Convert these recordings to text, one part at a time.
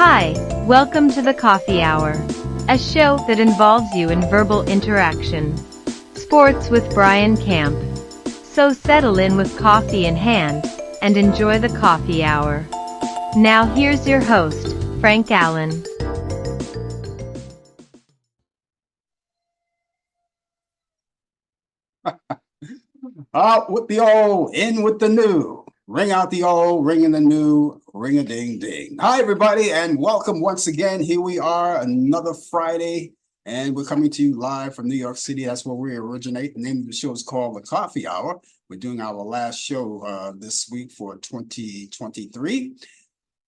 Hi, welcome to the Coffee Hour, a show that involves you in verbal interaction. Sports with Brian Camp. So settle in with coffee in hand and enjoy the Coffee Hour. Now here's your host, Frank Allan. Out with the old, in with the new. Ring out the old, ring in the new, ring a ding ding. Hi, everybody, and welcome once again. Here we are, another Friday, and we're coming to you live from New York City. That's where we originate. The name of the show is called The Coffee Hour. We're doing our last show this week for 2023.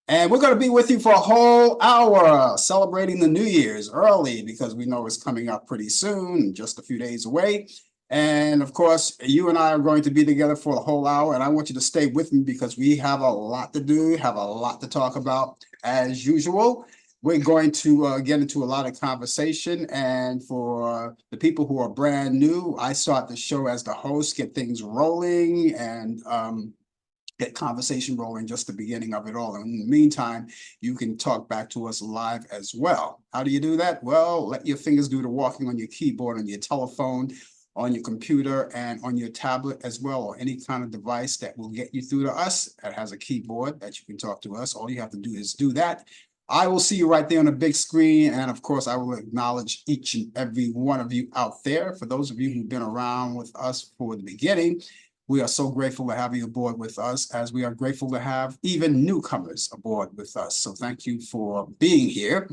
And we're going to be with you for a whole hour celebrating the New Year's early because we know it's coming up pretty soon, just a few days away. And of course, you and I are going to be together for the whole hour. And I want you to stay with me because we have a lot to do, have a lot to talk about as usual. We're going to get into a lot of conversation. And for the people who are brand new, I start the show as the host, get things rolling and get conversation rolling, just the beginning of it all. And in the meantime, you can talk back to us live as well. How do you do that? Well, let your fingers do the walking on your keyboard, on your telephone, on your computer, and on your tablet as well, or any kind of device that will get you through to us that has a keyboard that you can talk to us. All you have to do is do that. I will see you right there on the big screen. And of course, I will acknowledge each and every one of you out there. For those of you who've been around with us for the beginning, we are so grateful to have you aboard with us, as we are grateful to have even newcomers aboard with us. So thank you for being here.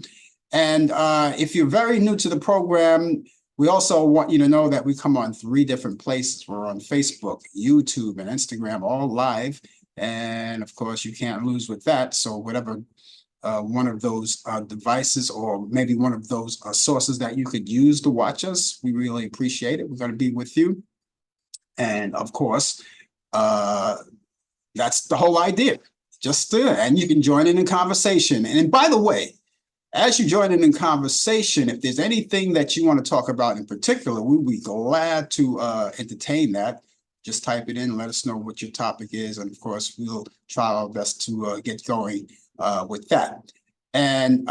And if you're very new to the program, we also want you to know that we come on 3 different places. We're on Facebook, YouTube, and Instagram, all live. And of course, you can't lose with that. So whatever one of those devices, or maybe one of those sources that you could use to watch us, we really appreciate it. We're going to be with you. And of course, that's the whole idea. And you can join in conversation. And by the way, as you join in conversation, if there's anything that you want to talk about in particular, we'll be glad to entertain that. Just type it in, let us know what your topic is. And of course, we'll try our best to get going with that. And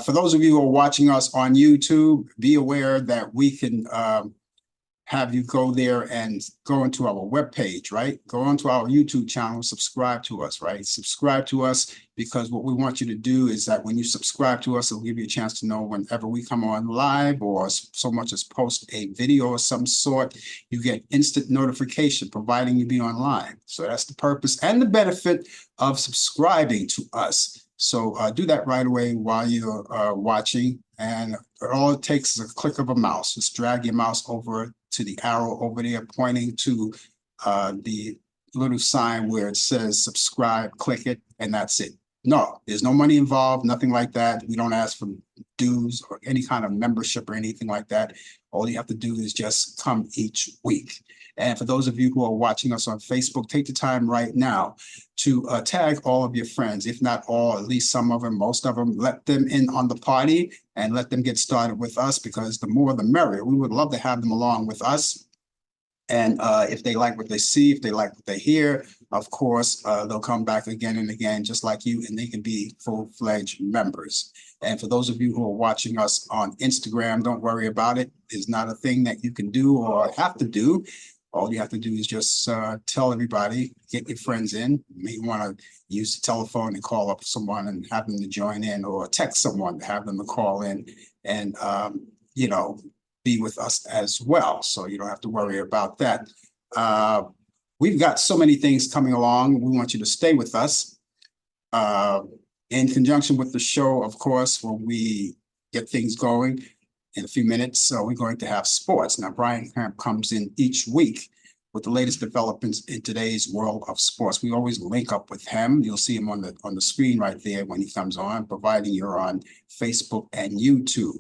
for those of you who are watching us on YouTube, be aware that we can have you go there and go into our webpage, right? Go onto our YouTube channel, subscribe to us, right? Subscribe to us, because what we want you to do is that when you subscribe to us, it'll give you a chance to know whenever we come on live, or so much as post a video of some sort, you get instant notification, providing you be online. So that's the purpose and the benefit of subscribing to us. So do that right away while you're watching. And all it takes is a click of a mouse. Just drag your mouse over to the arrow over there pointing to the little sign where it says subscribe, click it, and that's it. No, there's no money involved, nothing like that. We don't ask for dues or any kind of membership or anything like that. All you have to do is just come each week. And for those of you who are watching us on Facebook, take the time right now to tag all of your friends, if not all, at least some of them, most of them. Let them in on the party and let them get started with us, because the more the merrier. We would love to have them along with us. And if they like what they see, if they like what they hear, of course, they'll come back again and again, just like you, and they can be full-fledged members. And for those of you who are watching us on Instagram, don't worry about it. It's not a thing that you can do or have to do. All you have to do is just tell everybody, get your friends in. You may want to use the telephone and call up someone and have them to join in, or text someone to have them to call in and, be with us as well. So you don't have to worry about that. We've got so many things coming along. We want you to stay with us. In conjunction with the show, of course, when we get things going, in a few minutes, we're going to have sports. Now, Brian Camp comes in each week with the latest developments in today's world of sports. We always link up with him. You'll see him on the screen right there when he comes on, providing you're on Facebook and YouTube.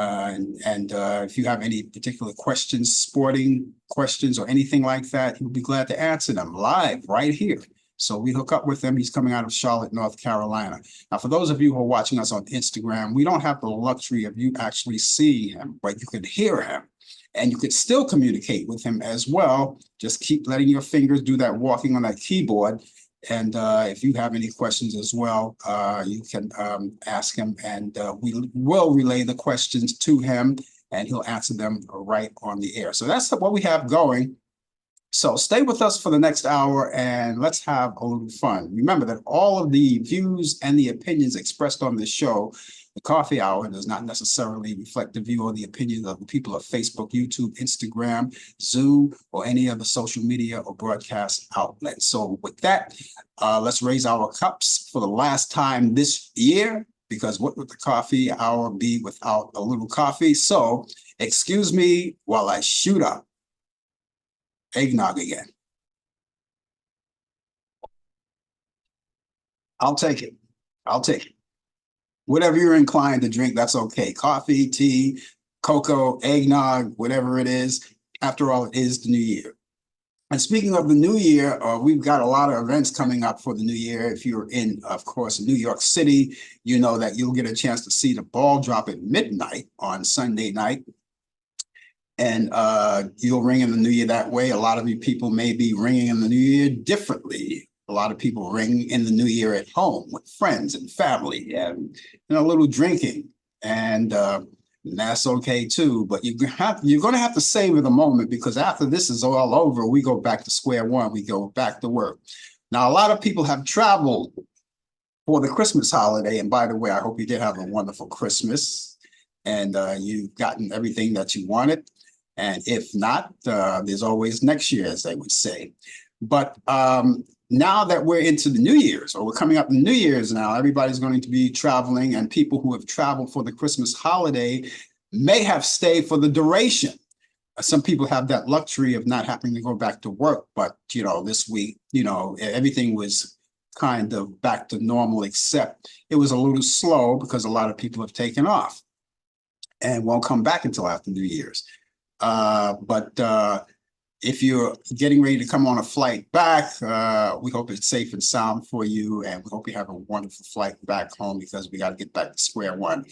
If you have any particular questions, sporting questions or anything like that, he'll be glad to answer them live right here. So we hook up with him. He's coming out of Charlotte, North Carolina. Now, for those of you who are watching us on Instagram, we don't have the luxury of you actually seeing him, but you could hear him. And you could still communicate with him as well. Just keep letting your fingers do that walking on that keyboard, And if you have any questions as well, you can ask him, and we will relay the questions to him, and he'll answer them right on the air. So that's what we have going. So stay with us for the next hour and let's have a little fun. Remember that all of the views and the opinions expressed on this show, the Coffee Hour, does not necessarily reflect the view or the opinions of the people of Facebook, YouTube, Instagram, Zoom, or any other social media or broadcast outlet. So with that, let's raise our cups for the last time this year, because what would the Coffee Hour be without a little coffee? So excuse me while I shoot up eggnog again. I'll take it. I'll take it. Whatever you're inclined to drink, that's okay. Coffee, tea, cocoa, eggnog, whatever it is. After all, it is the new year. And speaking of the new year, we've got a lot of events coming up for the new year. If you're in, of course, New York City, you know that you'll get a chance to see the ball drop at midnight on Sunday night. And you'll ring in the new year that way. A lot of you people may be ringing in the new year differently. A lot of people ring in the new year at home with friends and family and a little drinking. And that's okay too. But you're going to have to savor the moment, because after this is all over, we go back to square one. We go back to work. Now, a lot of people have traveled for the Christmas holiday. And by the way, I hope you did have a wonderful Christmas and you've gotten everything that you wanted. And if not, there's always next year, as they would say. But now that we're into the New Year's, or we're coming up in New Year's now, everybody's going to be traveling, and people who have traveled for the Christmas holiday may have stayed for the duration. Some people have that luxury of not having to go back to work, but this week, everything was kind of back to normal, except it was a little slow because a lot of people have taken off and won't come back until after New Year's. But if you're getting ready to come on a flight back, we hope it's safe and sound for you, and we hope you have a wonderful flight back home, because we got to get back to square one.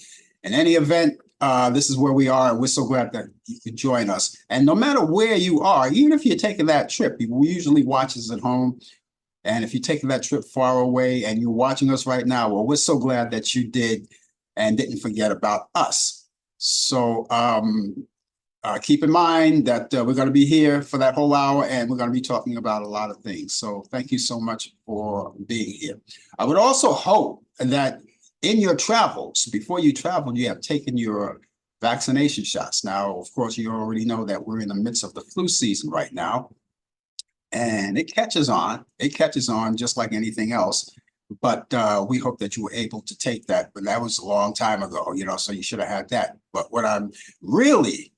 In any event, this is where we are, and we're so glad that you could join us. And no matter where you are, even if you're taking that trip, we usually watch us at home. And if you're taking that trip far away and you're watching us right now, well, we're so glad that you did and didn't forget about us. So keep in mind that we're going to be here for that whole hour, and we're going to be talking about a lot of things. So thank you so much for being here. I would also hope that in your travels, before you travel, you have taken your vaccination shots. Now, of course, you already know that we're in the midst of the flu season right now, and it catches on. It catches on just like anything else. But we hope that you were able to take that. But that was a long time ago, so you should have had that. But what I'm really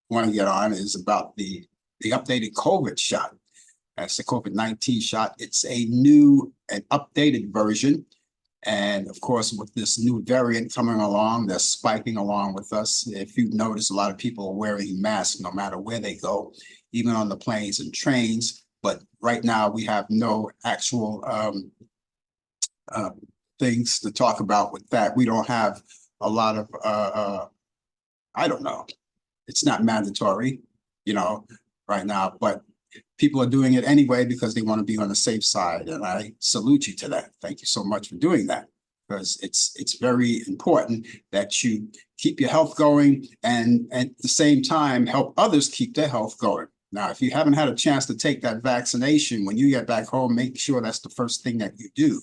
want to get on is about the updated COVID shot. That's the COVID-19 shot. It's a new and updated version. And of course, with this new variant coming along, they're spiking along with us. If you notice, a lot of people are wearing masks no matter where they go, even on the planes and trains. But right now, we have no actual things to talk about with that. We don't have a lot of, I don't know. It's not mandatory, right now, but people are doing it anyway because they want to be on the safe side. And I salute you to that. Thank you so much for doing that, because it's very important that you keep your health going and at the same time help others keep their health going. Now, if you haven't had a chance to take that vaccination, when you get back home, make sure that's the first thing that you do.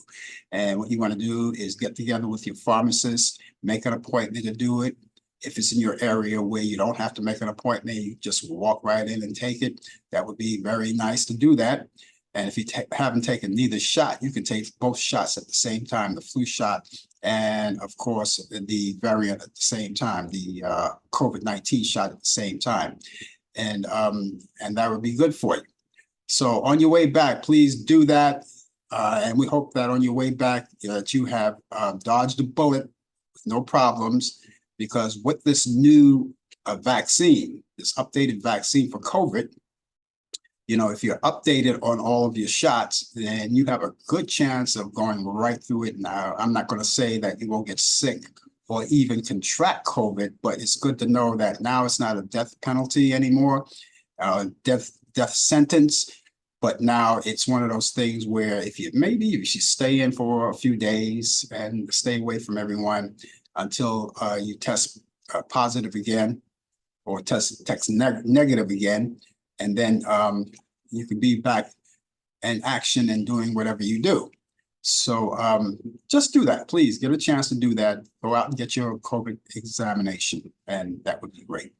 And what you want to do is get together with your pharmacist, make an appointment to do it. If it's in your area where you don't have to make an appointment, you just walk right in and take it. That would be very nice to do that. And if you haven't taken neither shot, you can take both shots at the same time, the flu shot and, of course, the variant at the same time, the COVID-19 shot at the same time. And that would be good for you. So on your way back, please do that. And we hope that on your way back that you have dodged a bullet with no problems. Because with this new vaccine, this updated vaccine for COVID, if you're updated on all of your shots, then you have a good chance of going right through it. Now, I'm not going to say that you won't get sick or even contract COVID, but it's good to know that now it's not a death penalty anymore, death sentence. But now it's one of those things where if you should stay in for a few days and stay away from everyone until you test positive again or test negative again, and then you can be back in action and doing whatever you do. So just do that, please. Get a chance to do that. Go out and get your COVID examination, and that would be great.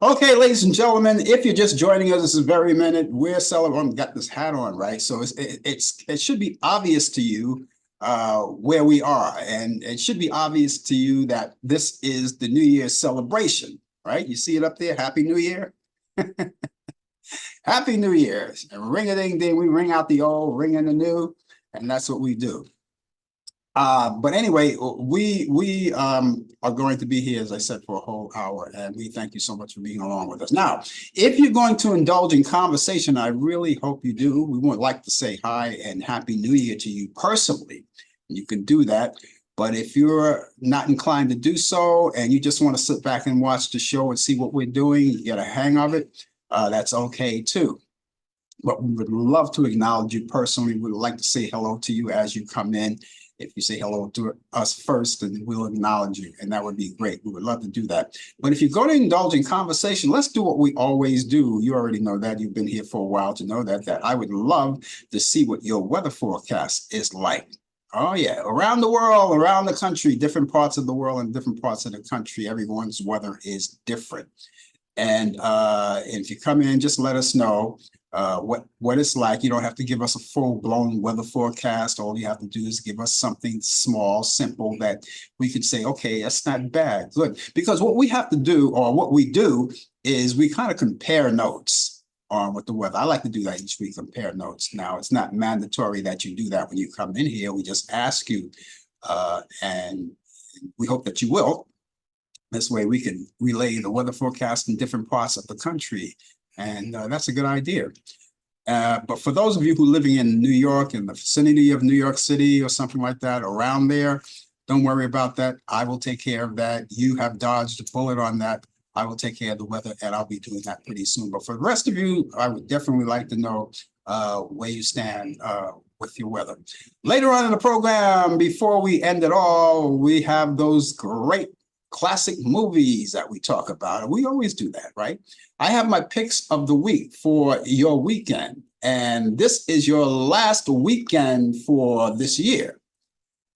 Okay, ladies and gentlemen, if you're just joining us, this is Very Minute. We're celebrating. Got this hat on, right? So it should be obvious to you where we are, and it should be obvious to you that this is the New Year's celebration, right? You see it up there. Happy New Year. Happy New Year. And ring-a-ding-ding, we ring out the old, ring in the new, and that's what we do. But anyway, we are going to be here, as I said, for a whole hour, and we thank you so much for being along with us. Now, if you're going to indulge in conversation, I really hope you do. We would like to say hi and Happy New Year to you personally. You can do that. But if you're not inclined to do so, and you just want to sit back and watch the show and see what we're doing, you get a hang of it, that's okay too. But we would love to acknowledge you personally. We would like to say hello to you as you come in. If you say hello to us first, then we'll acknowledge you, and that would be great. We would love to do that. But if you're going to indulge in conversation, let's do what we always do. You already know that. You've been here for a while to know that I would love to see what your weather forecast is like. Oh, yeah. Around the world, around the country, different parts of the world and different parts of the country, everyone's weather is different. And if you come in, just let us know what it's like. You don't have to give us a full-blown weather forecast. All you have to do is give us something small, simple that we could say, okay, that's not bad, good. Because what we have to do, or what we do, is we kind of compare notes on with the weather. I like to do that each week, compare notes. Now, it's not mandatory that you do that when you come in here. We just ask you, and we hope that you will. This way we can relay the weather forecast in different parts of the country. And that's a good idea. But for those of you who are living in New York, in the vicinity of New York City or something like that, around there, don't worry about that. I will take care of that. You have dodged a bullet on that. I will take care of the weather, and I'll be doing that pretty soon. But for the rest of you, I would definitely like to know where you stand with your weather. Later on in the program, before we end it all, we have those great classic movies that we talk about. And we always do that, right? I have my picks of the week for your weekend. And this is your last weekend for this year.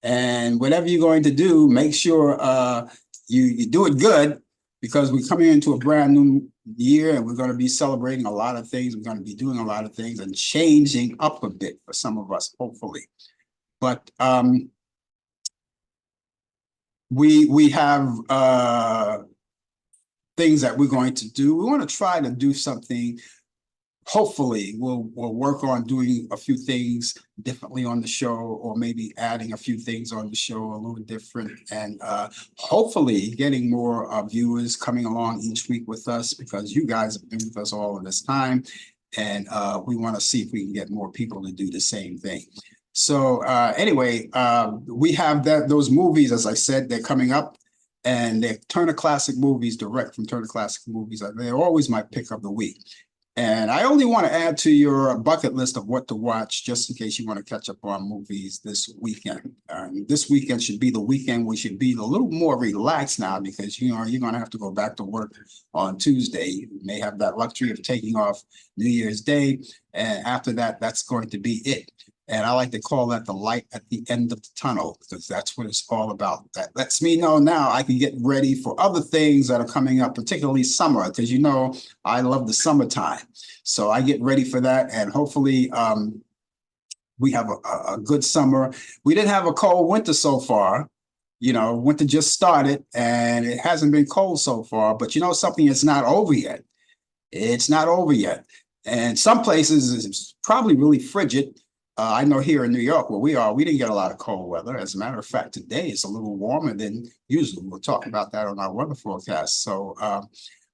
And whatever you're going to do, make sure you do it good, because we're coming into a brand new year and we're going to be celebrating a lot of things. We're going to be doing a lot of things and changing up a bit for some of us, hopefully. But we have things that we're going to do. We want to try to do something. Hopefully, we'll work on doing a few things differently on the show, or maybe adding a few things on the show a little different, and hopefully getting more viewers coming along each week with us, because you guys have been with us all of this time, and we want to see if we can get more people to do the same thing. So anyway, we have those movies, as I said, they're coming up, and they're Turner Classic Movies, direct from Turner Classic Movies. They're always my pick of the week. And I only want to add to your bucket list of what to watch, just in case you want to catch up on movies this weekend. This weekend should be the weekend we should be a little more relaxed now, because you're going to have to go back to work on Tuesday. You may have that luxury of taking off New Year's Day, and after that, that's going to be it. And I like to call that the light at the end of the tunnel, because that's what it's all about. That lets me know now I can get ready for other things that are coming up, particularly summer, because you know I love the summertime. So I get ready for that, and hopefully we have a good summer. We didn't have a cold winter so far. You know, winter just started, and it hasn't been cold so far. But you know something, it's not over yet. It's not over yet. And some places it's probably really frigid. I know here in New York, where we are, we didn't get a lot of cold weather. As a matter of fact, today it's a little warmer than usual. We'll talk about that on our weather forecast. So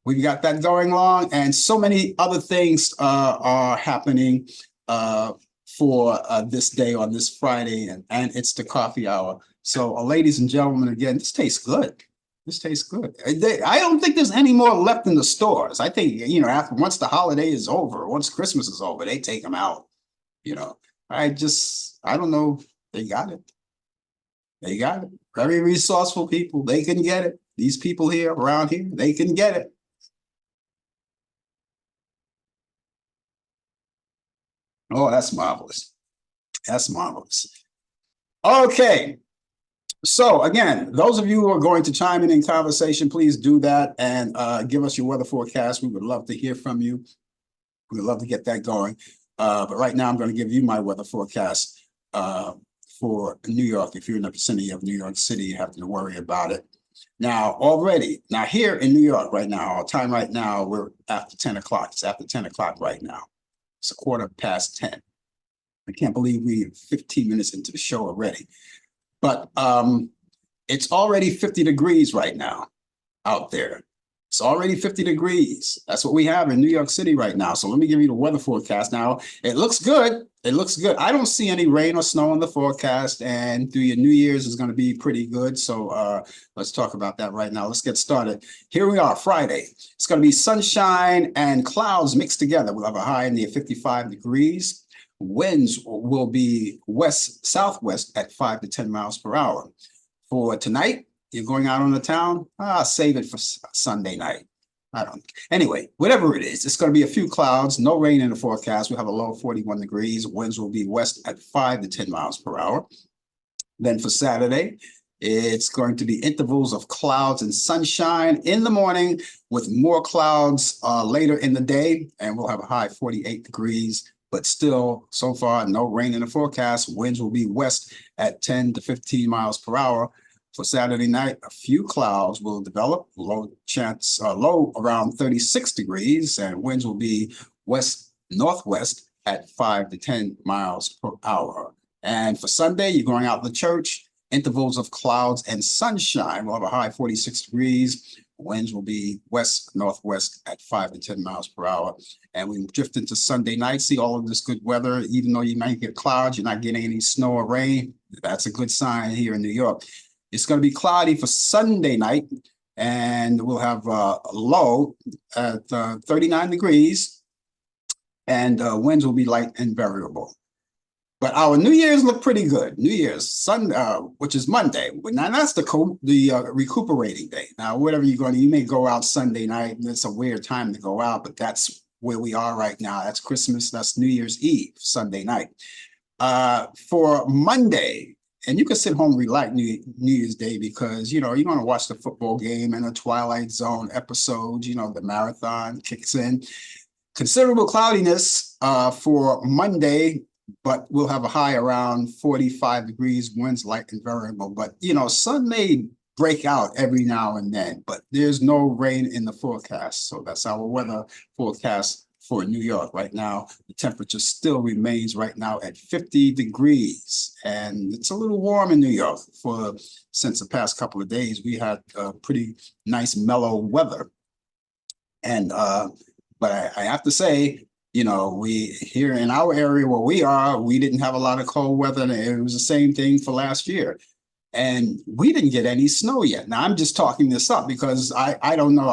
we've got that going along, and so many other things are happening for this day on this Friday, and it's the coffee hour. So ladies and gentlemen, again, this tastes good. This tastes good. I don't think there's any more left in the stores. I think, you know, once the holiday is over, once Christmas is over, they take them out. You know, I don't know. They got it. They got it. Very resourceful people. They can get it. These people here around here, they can get it. Oh, that's marvelous. That's marvelous. Okay. So again, those of you who are going to chime in conversation, please do that and give us your weather forecast. We would love to hear from you. We would love to get that going. But right now, I'm going to give you my weather forecast for New York. If you're in the vicinity of New York City, you have to worry about it. Now, here in New York right now, our time right now, we're after 10 o'clock. It's after 10 o'clock right now. It's 10:15. I can't believe we're 15 minutes into the show already. But it's already 50 degrees right now out there. It's already 50 degrees. That's what we have in New York City right now. So let me give you the weather forecast now. It looks good. It looks good. I don't see any rain or snow in the forecast, and through your New Year's is going to be pretty good. So let's talk about that right now. Let's get started. Here we are, Friday. It's going to be sunshine and clouds mixed together. We'll have a high near 55 degrees. Winds will be west-southwest at 5 to 10 miles per hour. For tonight, you're going out on the town, save it for Sunday night. Anyway, whatever it is, it's going to be a few clouds, no rain in the forecast. We'll have a low of 41 degrees. Winds will be west at 5 to 10 miles per hour. Then for Saturday, it's going to be intervals of clouds and sunshine in the morning with more clouds later in the day. And we'll have a high of 48 degrees. But still, so far, no rain in the forecast. Winds will be west at 10 to 15 miles per hour. For Saturday night, a few clouds will develop, low around 36 degrees, and winds will be west-northwest at 5 to 10 miles per hour. And for Sunday, you're going out to church, intervals of clouds and sunshine. We'll have a high of 46 degrees. Winds will be west-northwest at 5 to 10 miles per hour. And we drift into Sunday night, see all of this good weather. Even though you might get clouds, you're not getting any snow or rain. That's a good sign here in New York. It's going to be cloudy for Sunday night, and we'll have a low at 39 degrees, and winds will be light and variable. But our New Year's look pretty good. New Year's Sunday, which is Monday. Now that's the recuperating day. Now, whatever you may go out Sunday night. It's a weird time to go out, but that's where we are right now. That's Christmas. That's New Year's Eve, Sunday night. For Monday. And you can sit home and relax New Year's Day because, you're going to watch the football game and the Twilight Zone episodes, the marathon kicks in. Considerable cloudiness for Monday, but we'll have a high around 45 degrees, winds light and variable. But, sun may break out every now and then, but there's no rain in the forecast. So that's our weather forecast for New York right now. The temperature still remains right now at 50 degrees, and it's a little warm in New York since the past couple of days. We had pretty nice mellow weather, and but I have to say, we here in our area where we are, we didn't have a lot of cold weather, and it was the same thing for last year. And we didn't get any snow yet. Now I'm just talking this up because I don't know.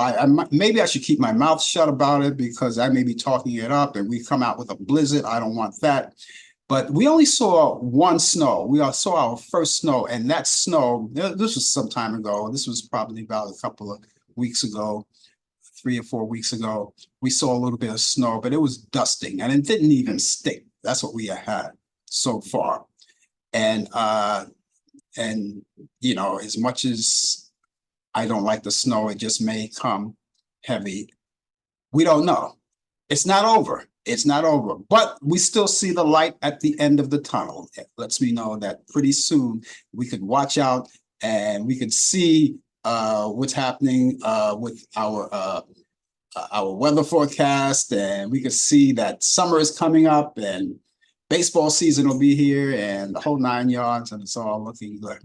Maybe I should keep my mouth shut about it because I may be talking it up and we come out with a blizzard. I don't want that. But we only saw one snow. We saw our first snow, and that snow, this was some time ago. This was probably about a couple of weeks ago, 3 or 4 weeks ago. We saw a little bit of snow, but it was dusting and it didn't even stick. That's what we had so far. And as much as I don't like the snow, it just may come heavy. We don't know. It's not over. It's not over, but we still see the light at the end of the tunnel. It lets me know that pretty soon we could watch out and we could see what's happening with our weather forecast, and we could see that summer is coming up and baseball season will be here and the whole 9 yards, and it's all looking good.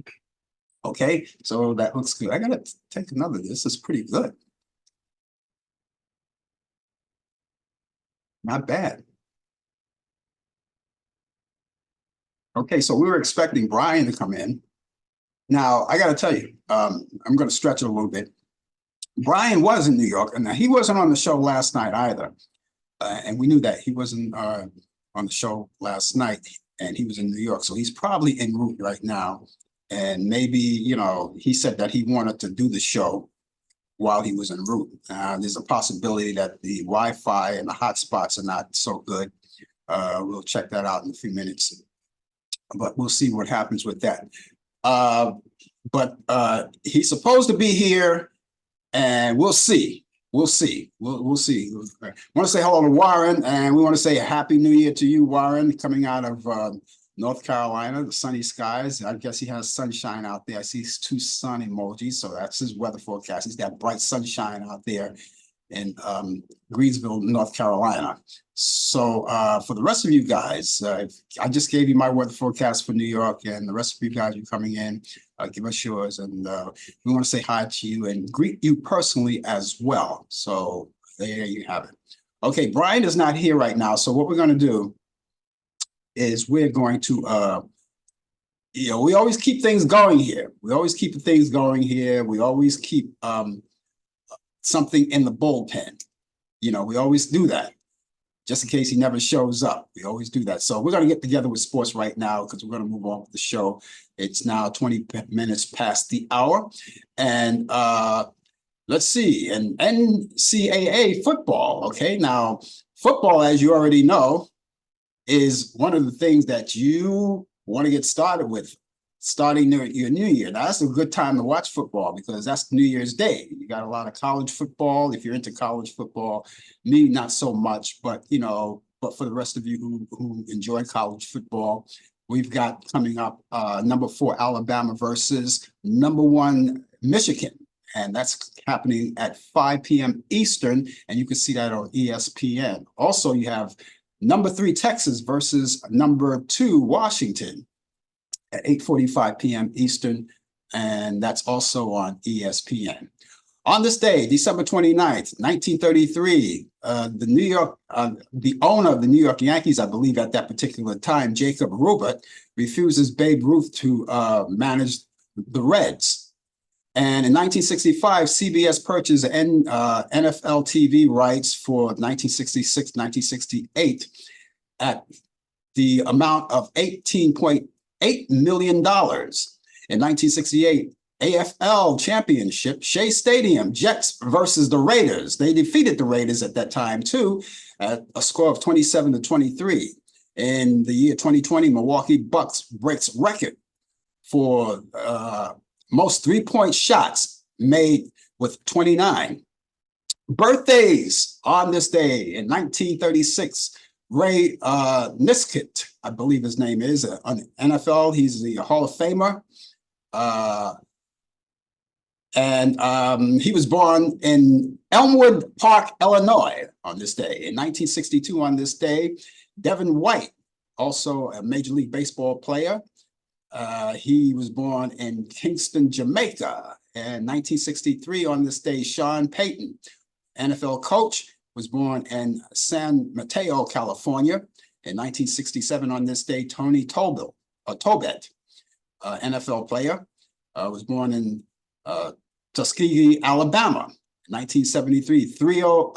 Okay, so that looks good. I gotta take another. This is pretty good. Not bad. Okay, so we were expecting Brian to come in. Now, I gotta tell you, I'm gonna stretch it a little bit. Brian was in New York, and he wasn't on the show last night either. And we knew that he wasn't on the show last night, and he was in New York, so he's probably en route right now. And maybe, he said that he wanted to do the show while he was en route. There's a possibility that the Wi-Fi and the hotspots are not so good. We'll check that out in a few minutes, but we'll see what happens with that. But he's supposed to be here, and we'll see. We'll see. We'll see. I want to say hello to Warren, and we want to say a happy New Year to you, Warren, coming out of North Carolina, the sunny skies. I guess he has sunshine out there. I see 2 sun emojis, so that's his weather forecast. He's got bright sunshine out there in Greensville, North Carolina. So for the rest of you guys, I just gave you my weather forecast for New York, and the rest of you guys are coming in, give us yours, and we want to say hi to you and greet you personally as well. So there you have it. Okay, Brian is not here right now, so what we're going to do is we're going to we always keep things going here. We always keep things going here. We always keep something in the bullpen. We always do that, just in case he never shows up. We always do that. So we're going to get together with sports right now, because we're going to move on with the show. It's now 20 minutes past the hour. And let's see, and NCAA football. Okay, now football, as you already know, is one of the things that you want to get started with, starting your new year. Now, that's a good time to watch football, because that's New Year's Day. You got a lot of college football. If you're into college football, me, not so much, but but for the rest of you who enjoy college football, we've got coming up number 4 Alabama versus number 1 Michigan. And that's happening at 5 p.m. Eastern, and you can see that on ESPN. Also, you have number 3 Texas versus number 2 Washington at 8:45 p.m. Eastern, and that's also on ESPN. On this day, December 29th, 1933, the owner of the New York Yankees, I believe at that particular time, Jacob Rubert, refuses Babe Ruth to manage the Reds. And in 1965, CBS purchased NFL TV rights for 1966-1968 at the amount of $18.8 million. In 1968, AFL Championship, Shea Stadium, Jets versus the Raiders. They defeated the Raiders at that time too, at a score of 27-23. In the year 2020, Milwaukee Bucks breaks record for most 3-point shots made with 29. Birthdays on this day in 1936. Ray Niskett, I believe his name is, on NFL. He's the Hall of Famer. And he was born in Elmwood Park, Illinois on this day. In 1962 on this day, Devin White, also a Major League Baseball player. He was born in Kingston, Jamaica. In 1963 on this day, Sean Payton, NFL coach, was born in San Mateo, California. In 1967 on this day, Tony Tobet, NFL player, was born in Tuskegee, Alabama. 1973, Theo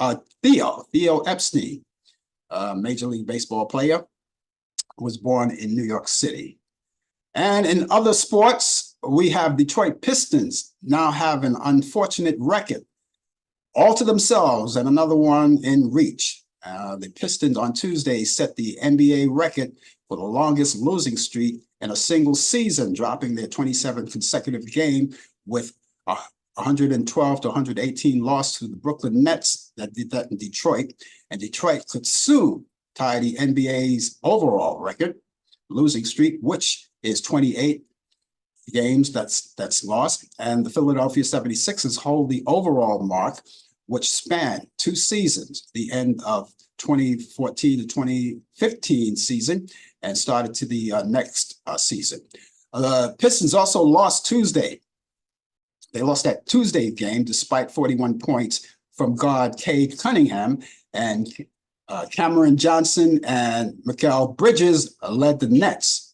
Epstein, Major League Baseball player, was born in New York City. And in other sports, we have Detroit Pistons now have an unfortunate record all to themselves, and another one in reach. The Pistons on Tuesday set the NBA record for the longest losing streak in a single season, dropping their 27th consecutive game with a 112-118 loss to the Brooklyn Nets that did that in Detroit. And Detroit could soon tie the NBA's overall record losing streak, which is 28 games that's lost. And the Philadelphia 76ers hold the overall mark, which spanned 2 seasons, the end of 2014 to 2015 season, and started to the next season. The Pistons also lost Tuesday. They lost that Tuesday game despite 41 points from guard Cade Cunningham, and Cameron Johnson and Mikal Bridges led the Nets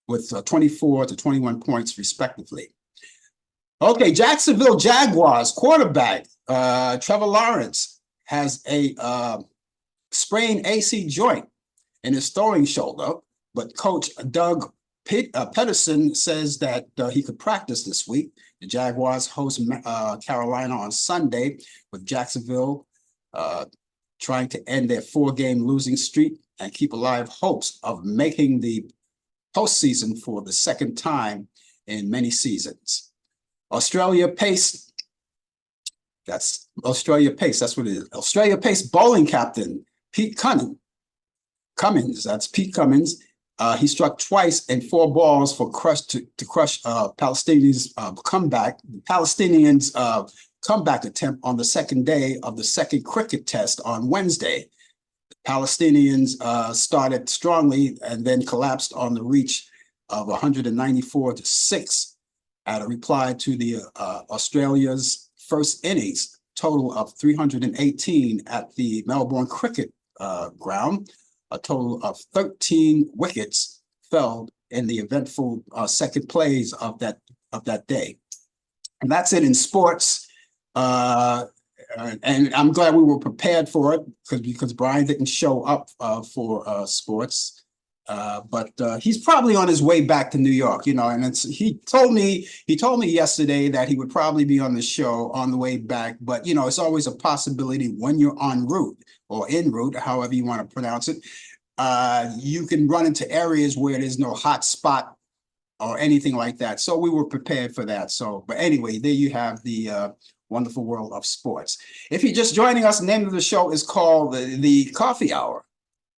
with 24 to 21 points respectively. Okay, Jacksonville Jaguars quarterback Trevor Lawrence has a sprained AC joint in his throwing shoulder, but Coach Doug Pederson says that he could practice this week. The Jaguars host Carolina on Sunday, with Jacksonville trying to end their 4-game losing streak and keep alive hopes of making the postseason for the second time in many seasons. Australia Pace, that's Australia Pace, that's what it is. Australia Pace bowling captain Pete Cummins, that's Pete Cummins. He struck twice in 4 balls to crush Palestinians' comeback. The Palestinians' comeback attempt on the second day of the second cricket test on Wednesday. The Palestinians started strongly and then collapsed on the reach of 194-6 at a reply to the Australia's first innings total of 318 at the Melbourne Cricket Ground. A total of 13 wickets fell in the eventful second plays of that day. And that's it in sports. And I'm glad we were prepared for it because Brian didn't show up for sports. But he's probably on his way back to New York, you know, and he told me yesterday that he would probably be on the show on the way back. But, you know, it's always a possibility when you're en route or en route, however you want to pronounce it. You can run into areas where there's no hot spot or anything like that. So we were prepared for that. So, but anyway, there you have the wonderful world of sports. If you're just joining us, the name of the show is called the Coffee Hour.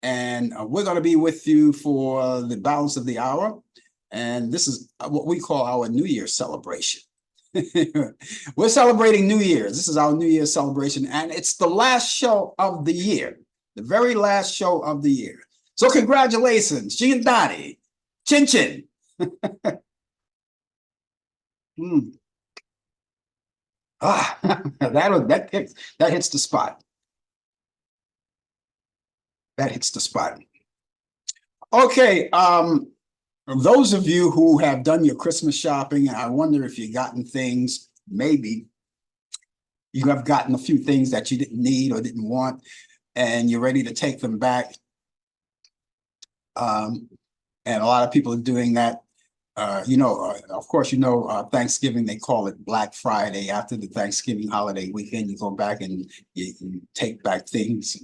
And we're going to be with you for the balance of the hour. And this is what we call our New Year's celebration. We're celebrating New Year's. This is our New Year's celebration. And it's the last show of the year, the very last show of the year. So congratulations, Giandani, Chin Chin. That hits the spot. That hits the spot. Okay, those of you who have done your Christmas shopping, I wonder if you've gotten things, maybe you have gotten a few things that you didn't need or didn't want, and you're ready to take them back. And a lot of people are doing that. Of course, Thanksgiving, they call it Black Friday. After the Thanksgiving holiday weekend, you go back and you take back things,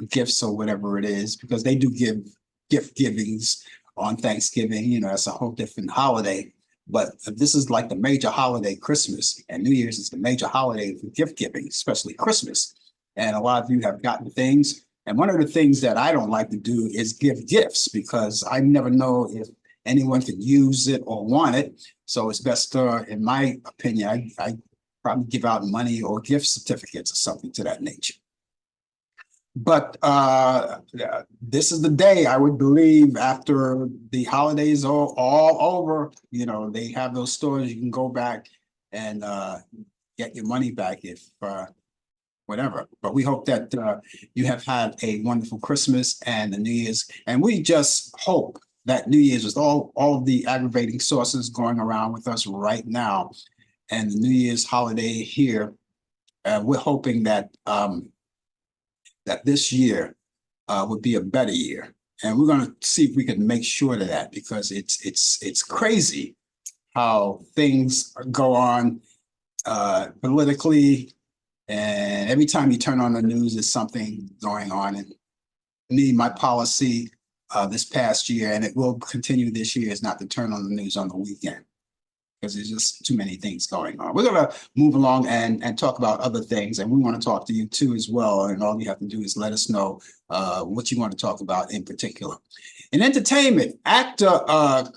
gifts or whatever it is, because they do give gift givings on Thanksgiving. You know, it's a whole different holiday. But this is like the major holiday, Christmas, and New Year's is the major holiday for gift giving, especially Christmas. And a lot of you have gotten things. And one of the things that I don't like to do is give gifts, because I never know if anyone can use it or want it. So it's best, in my opinion, I probably give out money or gift certificates or something to that nature. But this is the day, I would believe, after the holidays are all over, you know, they have those stores you can go back and get your money back if whatever. But we hope that you have had a wonderful Christmas and the New Year's. And we just hope that New Year's, with all of the aggravating sources going around with us right now, and the New Year's holiday here, we're hoping that that this year would be a better year. And we're going to see if we can make sure of that, because it's crazy how things go on politically. And every time you turn on the news, there's something going on. And my policy this past year, and it will continue this year, is not to turn on the news on the weekend, because there's just too many things going on. We're going to move along and talk about other things, and we want to talk to you too as well. And all you have to do is let us know what you want to talk about in particular. In entertainment, actor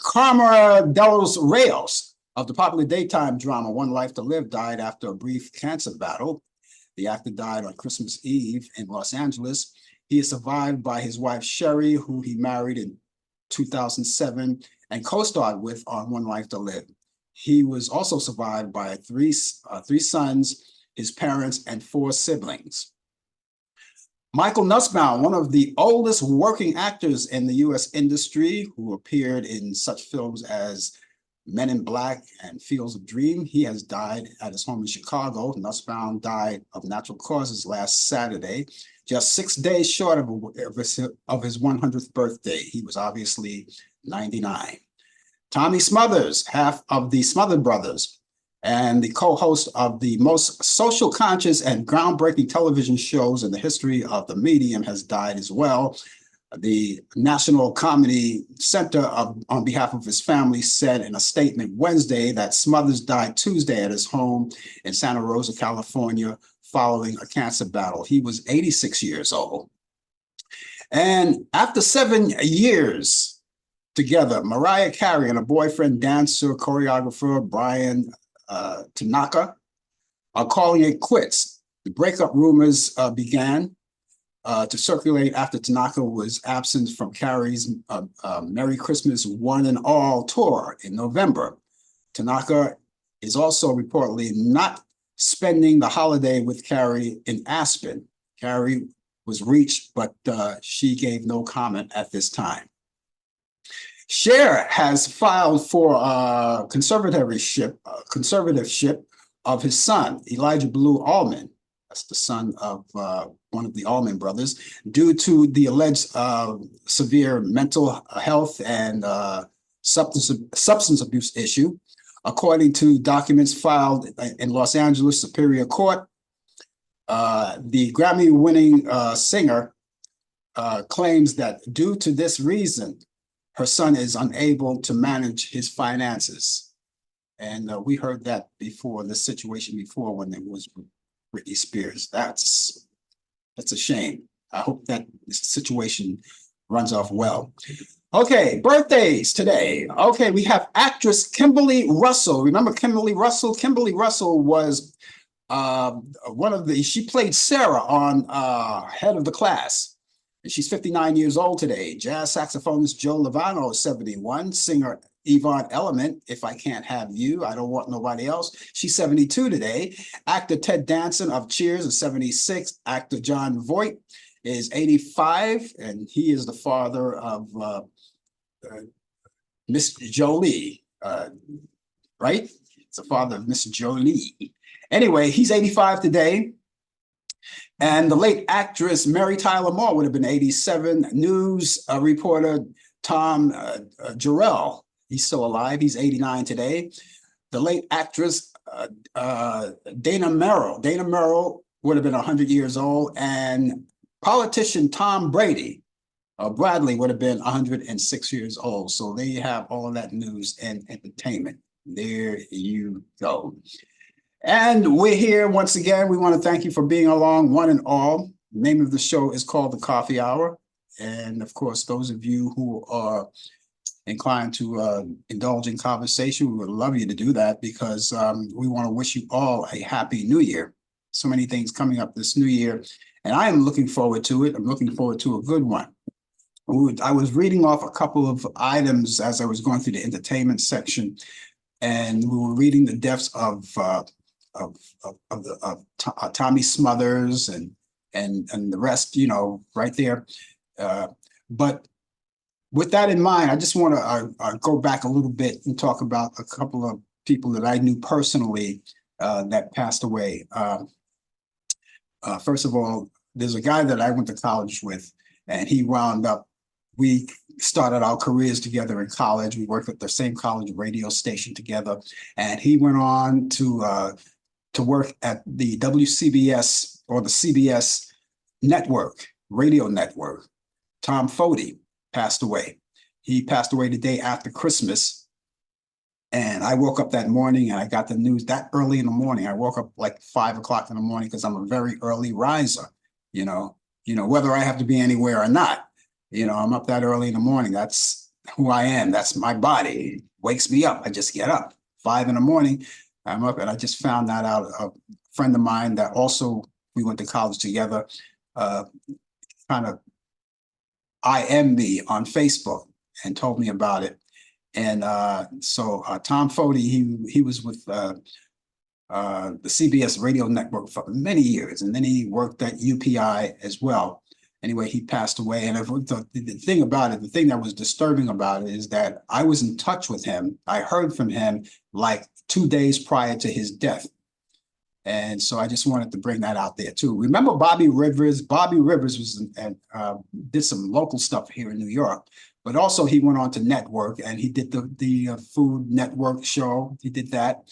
Carmela de los Reyes of the popular daytime drama One Life to Live died after a brief cancer battle. The actor died on Christmas Eve in Los Angeles. He is survived by his wife, Sherry, who he married in 2007 and co-starred with on One Life to Live. He was also survived by three sons, his parents, and 4 siblings. Michael Nussbaum, one of the oldest working actors in the U.S. industry, who appeared in such films as Men in Black and Fields of Dream. He has died at his home in Chicago. Nussbaum died of natural causes last Saturday, just 6 days short of his 100th birthday. He was obviously 99. Tommy Smothers, half of the Smothers Brothers, and the co-host of the most social conscious and groundbreaking television shows in the history of the medium, has died as well. The National Comedy Center, on behalf of his family, said in a statement Wednesday that Smothers died Tuesday at his home in Santa Rosa, California, following a cancer battle. He was 86 years old. And after 7 years together, Mariah Carey and her boyfriend, dancer, choreographer Brian Tanaka are calling it quits. The breakup rumors began to circulate after Tanaka was absent from Carey's Merry Christmas One and All tour in November. Tanaka is also reportedly not spending the holiday with Carey in Aspen. Carey was reached, but she gave no comment at this time. Cher has filed for conservatorship of his son, Elijah Blue Allman. That's the son of one of the Allman brothers, due to the alleged severe mental health and substance abuse issue. According to documents filed in Los Angeles Superior Court, the Grammy-winning singer claims that due to this reason, her son is unable to manage his finances. And we heard that before, this situation before, when it was Britney Spears. That's a shame. I hope that this situation runs off well. Okay, birthdays today. Okay, we have actress Kimberly Russell. Remember Kimberly Russell? Kimberly Russell was she played Sarah on Head of the Class. And she's 59 years old today. Jazz saxophonist Joe Lovano is 71. Singer Yvonne Element, If I Can't Have You, I Don't Want Nobody Else. She's 72 today. Actor Ted Danson of Cheers is 76. Actor John Voight is 85, and he is the father of Miss Jolie, right? It's the father of Miss Jolie. Anyway, he's 85 today. And the late actress Mary Tyler Moore would have been 87. News reporter Tom Jarrell, he's still alive. He's 89 today. The late actress Dana Merrill would have been 100 years old. And politician Tom Bradley would have been 106 years old. So there you have all of that news and entertainment. There you go. And we're here once again. We want to thank you for being along, one and all. The name of the show is called The Coffee Hour. And of course, those of you who are inclined to indulge in conversation, we would love you to do that, because we want to wish you all a happy new year. So many things coming up this new year, and I am looking forward to it. I'm looking forward to a good one. I was reading off a couple of items as I was going through the entertainment section, and we were reading the deaths of Tommy Smothers and the rest, you know, right there. But with that in mind, I just want to go back a little bit and talk about a couple of people that I knew personally that passed away. First of all, there's a guy that I went to college with, and he wound up, we started our careers together in college. We worked at the same college radio station together, and he went on to work at the WCBS or the CBS network, radio network. Tom Foti passed away. He passed away the day after Christmas. And I woke up that morning and I got the news that early in the morning. I woke up like 5 o'clock in the morning because I'm a very early riser, you know, whether I have to be anywhere or not, I'm up that early in the morning. That's who I am. That's my body. It wakes me up. I just get up 5 in the morning. I'm up, and I just found that out. A friend of mine that also we went to college together, kind of IM'd me on Facebook and told me about it. And so Tom Foti, he was with the CBS radio network for many years, and then he worked at UPI as well. Anyway, he passed away. And the thing about it, the thing that was disturbing about it is that I was in touch with him. I heard from him like 2 days prior to his death. And so I just wanted to bring that out there too. Remember Bobby Rivers? Bobby Rivers was did some local stuff here in New York, but also he went on to network and he did the Food Network show. He did that.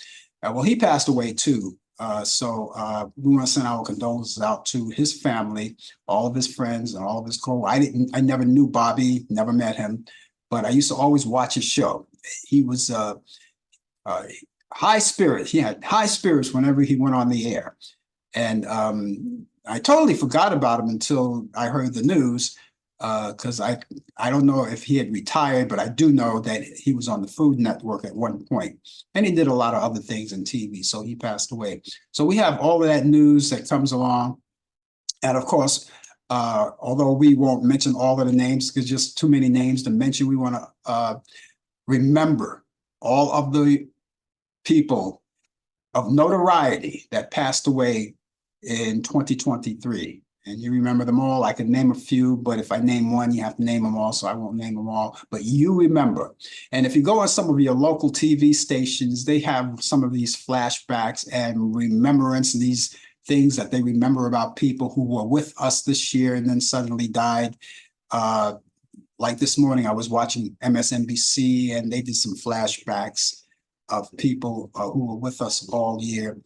Well, he passed away too. So we want to send our condolences out to his family, all of his friends, and all of his I never knew Bobby, never met him, but I used to always watch his show. He was uh, high spirit. He had high spirits whenever he went on the air. And I totally forgot about him until I heard the news, because I don't know if he had retired, but I do know that he was on the Food Network at one point, and he did a lot of other things in TV. So he passed away. So we have all of that news that comes along, and of course, although we won't mention all of the names because just too many names to mention, we want to remember all of the people of notoriety that passed away in 2023. And you remember them all. I can name a few, but if I name one, you have to name them all. So I won't name them all, but you remember. And if you go on some of your local TV stations, they have some of these flashbacks and remembrance, these things that they remember about people who were with us this year and then suddenly died. Like this morning, I was watching MSNBC and they did some flashbacks of people who were with us all year.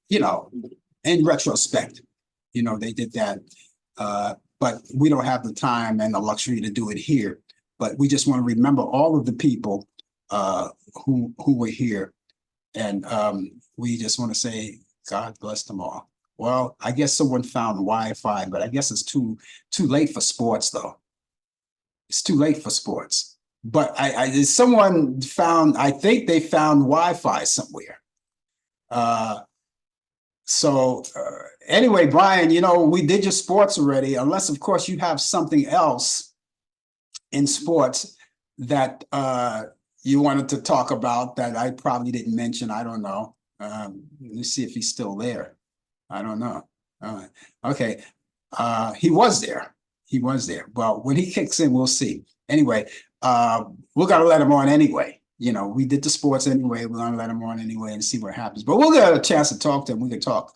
You know, in retrospect, you know, they did that. But we don't have the time and the luxury to do it here. But we just want to remember all of the people who were here. And we just want to say, God bless them all. Well, I guess someone found Wi-Fi, but I guess it's too late for sports, though. It's too late for sports. But someone found, I think they found Wi-Fi somewhere. Anyway, Brian, you know, we did your sports already, unless of course you have something else in sports that you wanted to talk about that I probably didn't mention. I don't know. Let me see if he's still there. I don't know. Okay. He was there. He was there. Well, when he kicks in, we'll see. Anyway, we're gonna let him on anyway. You know, we did the sports anyway. We're gonna let him on anyway and see what happens. But we'll get a chance to talk to him. We can talk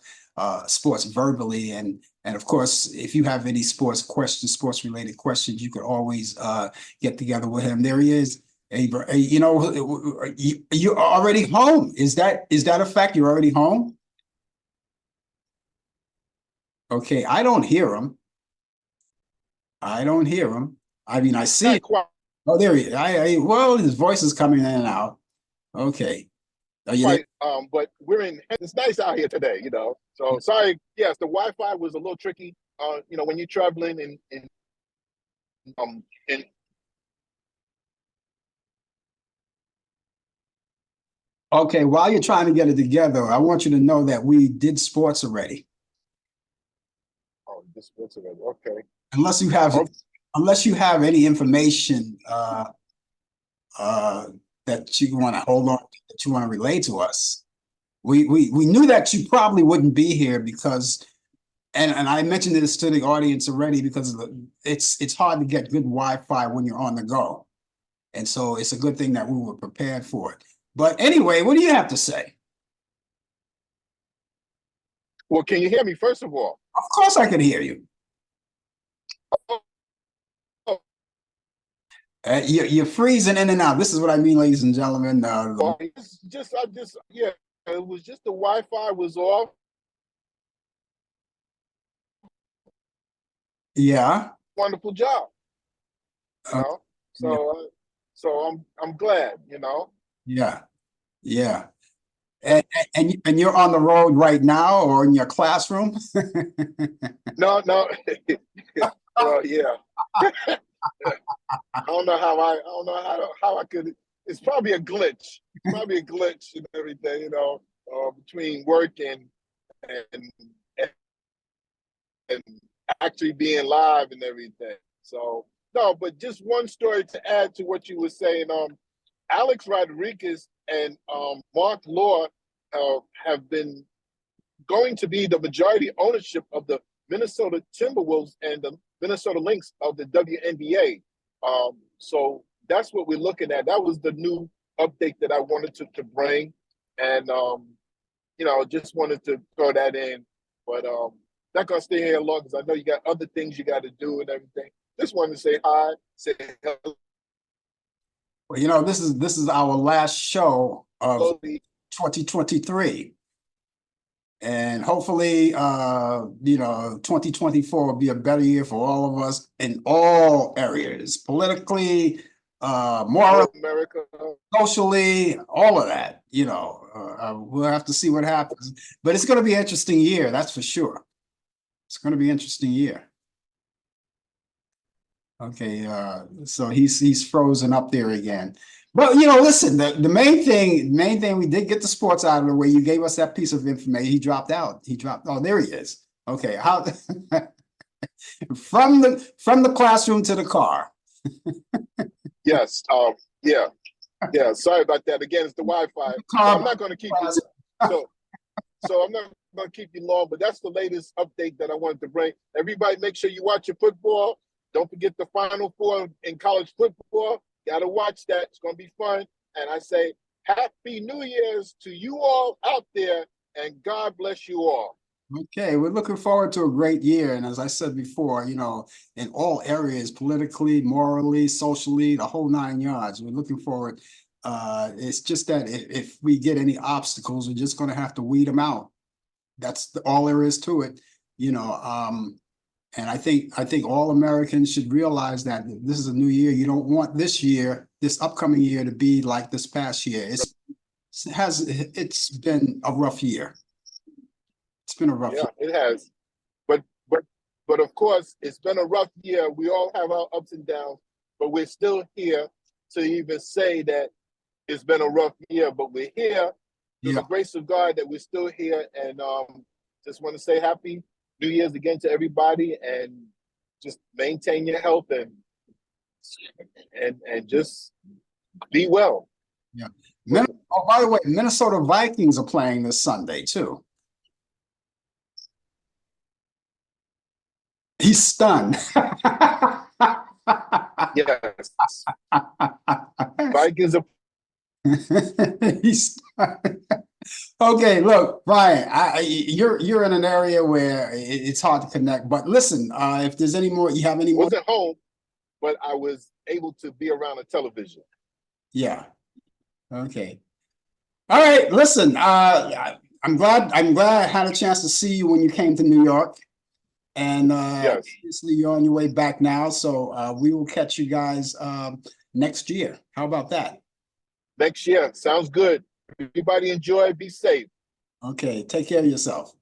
sports verbally, and of course, if you have any sports questions, sports related questions, you could always get together with him. There he is. You know, you're already home. Is that a fact? You're already home? Okay, I don't hear him. I don't hear him. I mean, I see it. Oh, there he is. Well, his voice is coming in and out. Okay. Are you there? But it's nice out here today, you know. So sorry, yes, the Wi-Fi was a little tricky. You know, when you're traveling in Okay, while you're trying to get it together, I want you to know that we did sports already. Oh, this sports already. Okay. Unless you have any information that you want to hold on, that you want to relay to us. We knew that you probably wouldn't be here because, and I mentioned this to the audience already, because it's hard to get good Wi-Fi when you're on the go. And so it's a good thing that we were prepared for it. But anyway, what do you have to say? Well, can you hear me, first of all? Of course I can hear you. You're freezing in and out. This is what I mean, ladies and gentlemen. Yeah, it was just the Wi-Fi was off. Yeah. Wonderful job. You know? So I'm glad, you know. Yeah. Yeah. And you're on the road right now or in your classroom? No. Well, yeah. I don't know how I could. It's probably a glitch. And everything, you know, between work and actually being live and everything. So no, but just one story to add to what you were saying. Alex Rodriguez and Mark Law have been going to be the majority ownership of the Minnesota Timberwolves and the Minnesota Lynx of the WNBA. So that's what we're looking at. That was the new update that I wanted to bring, and just wanted to throw that in. But not gonna stay here long because I know you got other things you got to do and everything. Just wanted to say hi, say hello. Well, this is our last show of 2023. And hopefully, 2024 will be a better year for all of us in all areas, politically, morally, America, socially, all of that. We'll have to see what happens, but it's going to be an interesting year, that's for sure. It's going to be an interesting year. Okay, so he's frozen up there again. But listen, the main thing we did get the sports out of the way. You gave us that piece of information. He dropped out. Oh, there he is. Okay, how from the classroom to the car. Yes. Yeah. Sorry about that. Again, it's the Wi-Fi. So I'm not going to keep you. So I'm not going to keep you long. But that's the latest update that I wanted to bring. Everybody, make sure you watch your football. Don't forget the Final Four in college football. Got to watch that. It's going to be fun. And I say, Happy New Year's to you all out there, and God bless you all. Okay, we're looking forward to a great year. And as I said before, in all areas, politically, morally, socially, the whole 9 yards, we're looking forward. It's just that if we get any obstacles, we're just going to have to weed them out. That's all there is to it, And I think all Americans should realize that this is a new year. You don't want this upcoming year, to be like this past year. It's been a rough year. It's been a rough year. Yeah, it has. But of course, it's been a rough year. We all have our ups and downs, but we're still here to even say that it's been a rough year. But we're here through the grace of God that we're still here, and just want to say Happy New Year's again to everybody, and just maintain your health and just be well. Yeah. Oh, by the way, Minnesota Vikings are playing this Sunday too. He's stunned. Yes. Vikings are. He's stunned. Okay, look, Brian, you're in an area where it's hard to connect. But listen, if there's any more, you have any more? Wasn't home, but I was able to be around a television. Yeah. Okay. All right. Listen, I'm glad I had a chance to see you when you came to New York, and Yes. obviously you're on your way back now. So we will catch you guys next year. How about that? Next year, sounds good. Everybody enjoy. Be safe. Okay. Take care of yourself.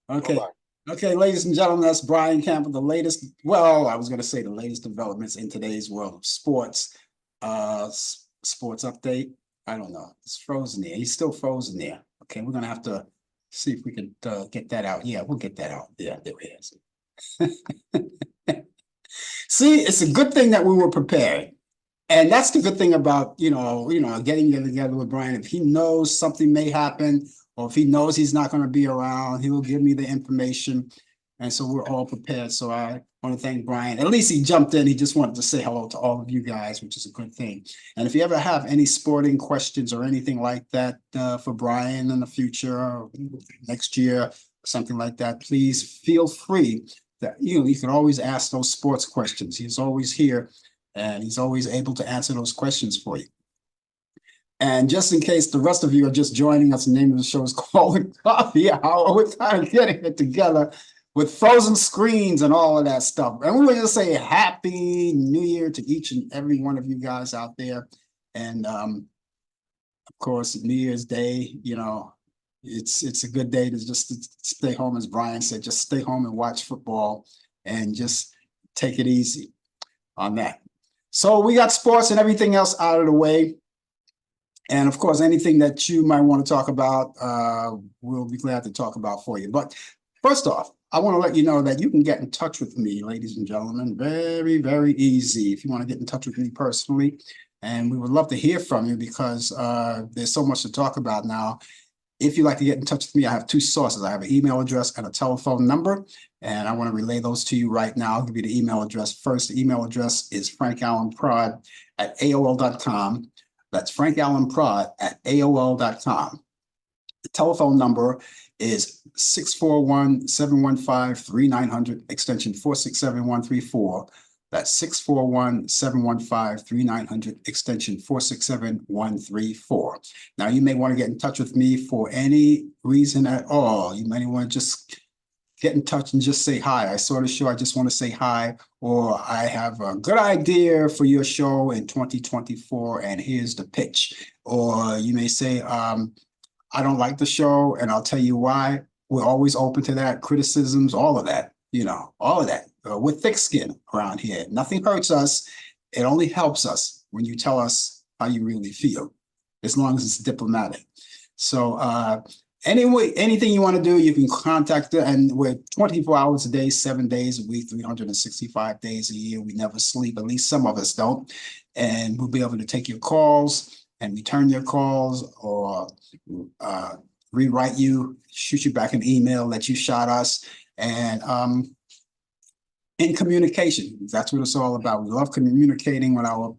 Okay. Bye-bye. Okay, ladies and gentlemen, that's Brian Camp with the latest. Well, I was going to say the latest developments in today's world of sports. Sports update. I don't know. It's frozen there. He's still frozen there. Okay, we're going to have to see if we can get that out. Yeah, we'll get that out. Yeah, there it is. See, it's a good thing that we were prepared. And that's the good thing about, getting together with Brian. If he knows something may happen, or if he knows he's not going to be around, he will give me the information. And so we're all prepared. So I want to thank Brian. At least he jumped in. He just wanted to say hello to all of you guys, which is a good thing. And if you ever have any sporting questions or anything like that for Brian in the future, or next year, something like that, please feel free that you can always ask those sports questions. He's always here, and he's always able to answer those questions for you. And just in case the rest of you are just joining us, the name of the show is called The Coffee Hour. We're kind of getting it together with frozen screens and all of that stuff. And we want to say Happy New Year to each and every one of you guys out there. And of course, New Year's Day, it's a good day to just stay home, as Brian said, just stay home and watch football and just take it easy on that. So we got sports and everything else out of the way. And of course, anything that you might want to talk about, we'll be glad to talk about for you. But first off, I want to let you know that you can get in touch with me, ladies and gentlemen, very, very easy. If you want to get in touch with me personally, and we would love to hear from you because there's so much to talk about now. If you'd like to get in touch with me, I have two sources. I have an email address and a telephone number, and I want to relay those to you right now. I'll give you the email address first. The email address is frankallenprod@aol.com. That's frankallenprod@aol.com. The telephone number is 641-715-3900, extension 467134. That's 641-715-3900, extension 467134. Now, you may want to get in touch with me for any reason at all. You may want to just get in touch and just say hi. I saw the show, I just want to say hi, or I have a good idea for your show in 2024, and here's the pitch. Or you may say, I don't like the show, and I'll tell you why. We're always open to that, criticisms, all of that, all of that. We're thick skin around here. Nothing hurts us. It only helps us when you tell us how you really feel, as long as it's diplomatic. So anyway, anything you want to do, you can contact us, and we're 24 hours a day, 7 days a week, 365 days a year. We never sleep, at least some of us don't. And we'll be able to take your calls and return your calls, or rewrite you, shoot you back an email that you shot us. And in communication, that's what it's all about. We love communicating with our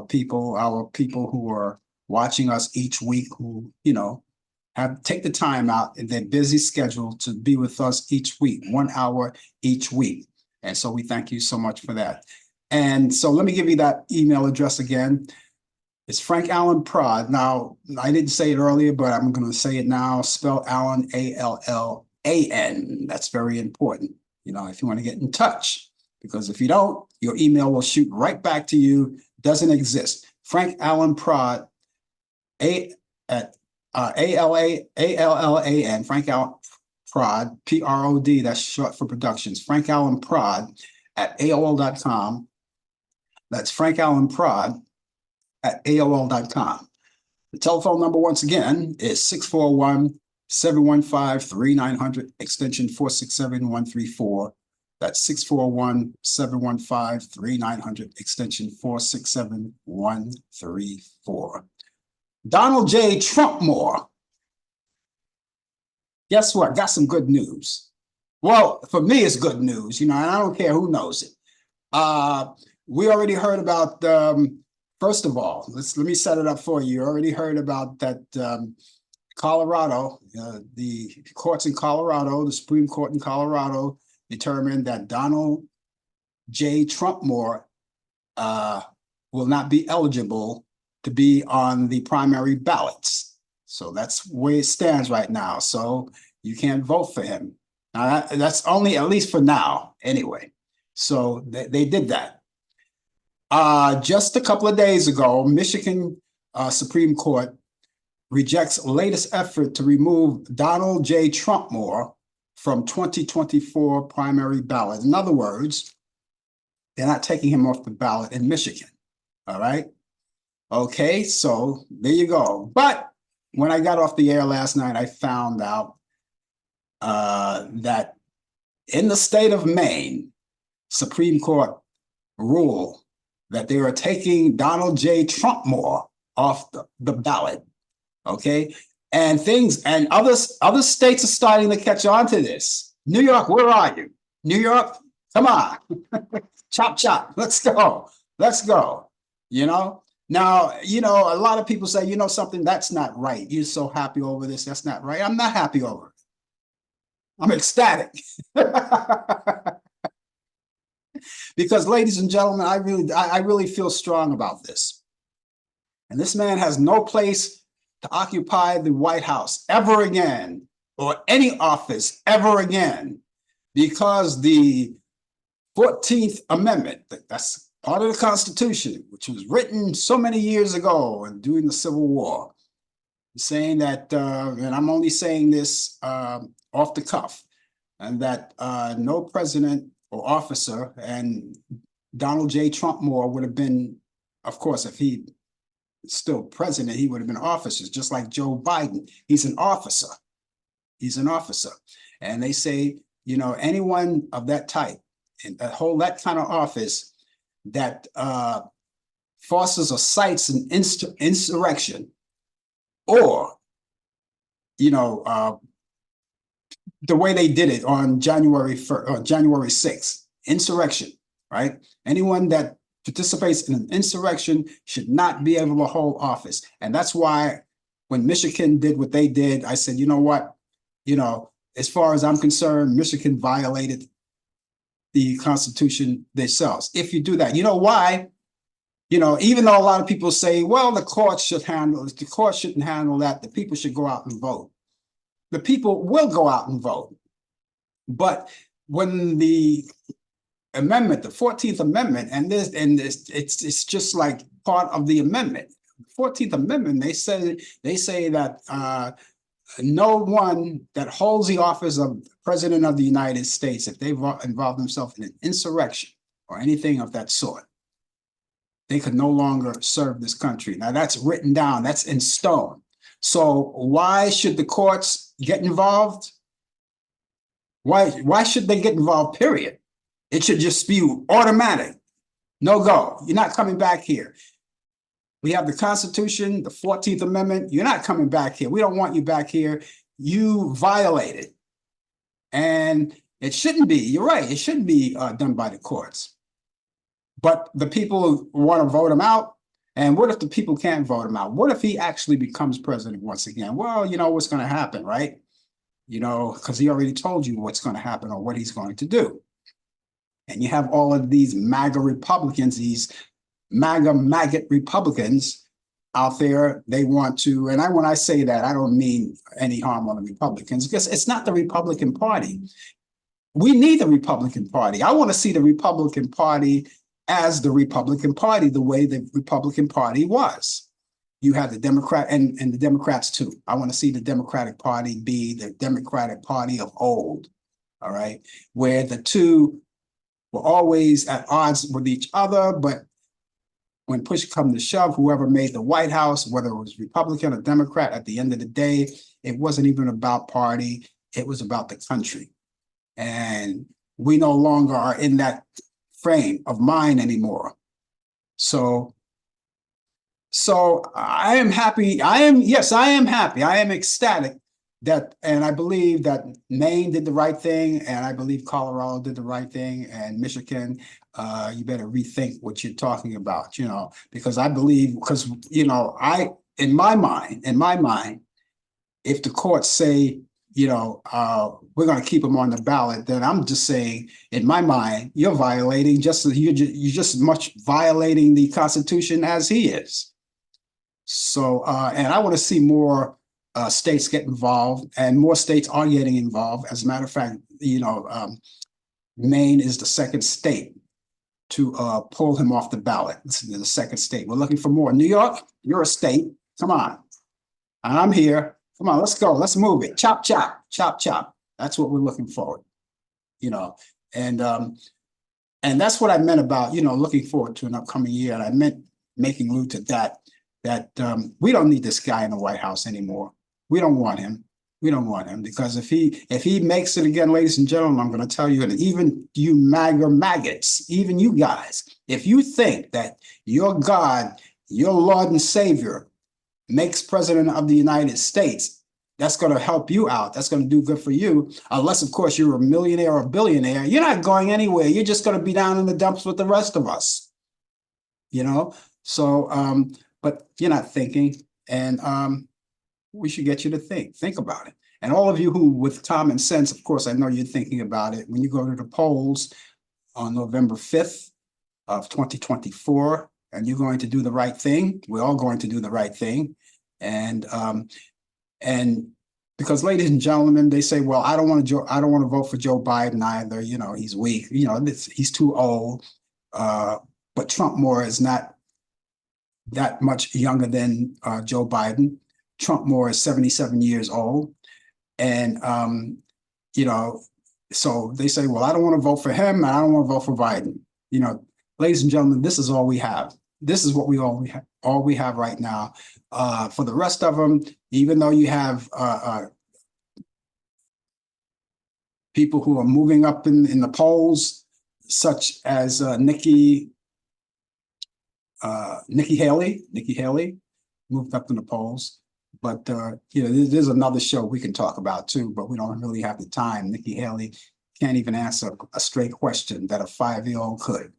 people who are watching us each week, who take the time out in their busy schedule to be with us each week, 1 hour each week. And so we thank you so much for that. And so let me give you that email address again. It's Frank Allen Prod. Now, I didn't say it earlier, but I'm going to say it now. Spell Allan, Allan. That's very important, if you want to get in touch. Because if you don't, your email will shoot right back to you. Doesn't exist. Frank Allen Prod, Allan, Frank Allen Prod, Prod. That's short for productions. Frank Allen Prod at AOL.com. That's Frank Allen Prod at AOL.com. The telephone number, once again, is 641-715-3900, extension 467134. That's 641-715-3900, extension 467134. Donald J. Trumpmore. Guess what? Got some good news. Well, for me, it's good news, and I don't care who knows it. We already heard about, first of all, let me set it up for you. You already heard about that Colorado, the courts in Colorado, the Supreme Court in Colorado determined that Donald J. Trumpmore will not be eligible to be on the primary ballots. So that's where it stands right now. So you can't vote for him. Now, that's only, at least for now, anyway. So they did that. Just a couple of days ago, Michigan Supreme Court rejects latest effort to remove Donald J. Trumpmore from 2024 primary ballot. In other words, they're not taking him off the ballot in Michigan. All right. Okay, so there you go. But when I got off the air last night, I found out that in the state of Maine, Supreme Court ruled that they are taking Donald J. Trumpmore off the ballot. Okay. And other states are starting to catch on to this. New York, where are you? New York, come on. Chop, chop. Let's go. Let's go. Now, a lot of people say, something, that's not right. You're so happy over this. That's not right. I'm not happy over it. I'm ecstatic. Because, ladies and gentlemen, I really feel strong about this. And this man has no place to occupy the White House ever again, or any office ever again, because the 14th Amendment, that's part of the Constitution, which was written so many years ago and during the Civil War, saying that, and I'm only saying this off the cuff, and that no president or officer, and Donald J. Trumpmore would have been, of course, if he still president, he would have been officers, just like Joe Biden. He's an officer. He's an officer. And they say, anyone of that type and hold that kind of office that fosters or cites an insurrection, or the way they did it on January 1st, or January 6th, insurrection, right? Anyone that participates in an insurrection should not be able to hold office. And that's why when Michigan did what they did, I said, you know what? As far as I'm concerned, Michigan violated the Constitution themselves. If you do that, you know why? Even though a lot of people say, well, the court shouldn't handle that, the people should go out and vote. The people will go out and vote. But when the amendment, the 14th Amendment, it's just like part of the amendment. 14th Amendment, they say that no one that holds the office of President of the United States, if they've involved themselves in an insurrection or anything of that sort, they could no longer serve this country. Now that's written down, that's in stone. So why should the courts get involved? Why should they get involved, period? It should just be automatic. No go. You're not coming back here. We have the Constitution, the 14th Amendment. You're not coming back here. We don't want you back here. You violated. And it shouldn't be, you're right, it shouldn't be done by the courts. But the people want to vote him out. And what if the people can't vote him out? What if he actually becomes president once again? Well, you know what's going to happen, right? Because he already told you what's going to happen or what he's going to do. And you have all of these MAGA Republicans, these maggot Republicans out there. They want to, and when I say that, I don't mean any harm on the Republicans, because it's not the Republican Party. We need the Republican Party. I want to see the Republican Party as the Republican Party, the way the Republican Party was. You have the Democrat and the Democrats too. I want to see the Democratic Party be the Democratic Party of old, all right, where the two were always at odds with each other, but when push come to shove, whoever made the White House, whether it was Republican or Democrat, at the end of the day, it wasn't even about party, it was about the country. And we no longer are in that frame of mind anymore. So I am happy. I am happy. I am ecstatic that, and I believe that Maine did the right thing, and I believe Colorado did the right thing, and Michigan, you better rethink what you're talking about, because I believe, in my mind, if the courts say, we're going to keep him on the ballot, then I'm just saying, in my mind, you're violating you're just as much violating the Constitution as he is. So, and I want to see more states get involved, and more states are getting involved. As a matter of fact, Maine is the second state to pull him off the ballot. This is the second state. We're looking for more. New York, you're a state. Come on. And I'm here. Come on, let's go. Let's move it. Chop, chop, chop, chop. That's what we're looking forward. And that's what I meant about, looking forward to an upcoming year. And I meant making allude to that we don't need this guy in the White House anymore. We don't want him. We don't want him, because if he makes it again, ladies and gentlemen, I'm going to tell you, and even you maggots, even you guys, if you think that your God, your Lord and Savior, makes president of the United States, that's going to help you out. That's going to do good for you. Unless, of course, you're a millionaire or a billionaire. You're not going anywhere. You're just going to be down in the dumps with the rest of us. So, but you're not thinking, and we should get you to think about it. And all of you who, with common sense, of course, I know you're thinking about it. When you go to the polls on November 5th of 2024, and you're going to do the right thing, we're all going to do the right thing. And because, ladies and gentlemen, they say, well, I don't want to vote for Joe Biden either. He's weak. He's too old. But Trump Moore is not that much younger than Joe Biden. Trump Moore is 77 years old. And, so they say, well, I don't want to vote for him, and I don't want to vote for Biden. Ladies and gentlemen, this is all we have. This is what all we have right now. For the rest of them, even though you have people who are moving up in the polls, such as Nikki Haley moved up in the polls, But there's another show we can talk about too, but we don't really have the time. Nikki Haley can't even answer a straight question that a 5-year-old could.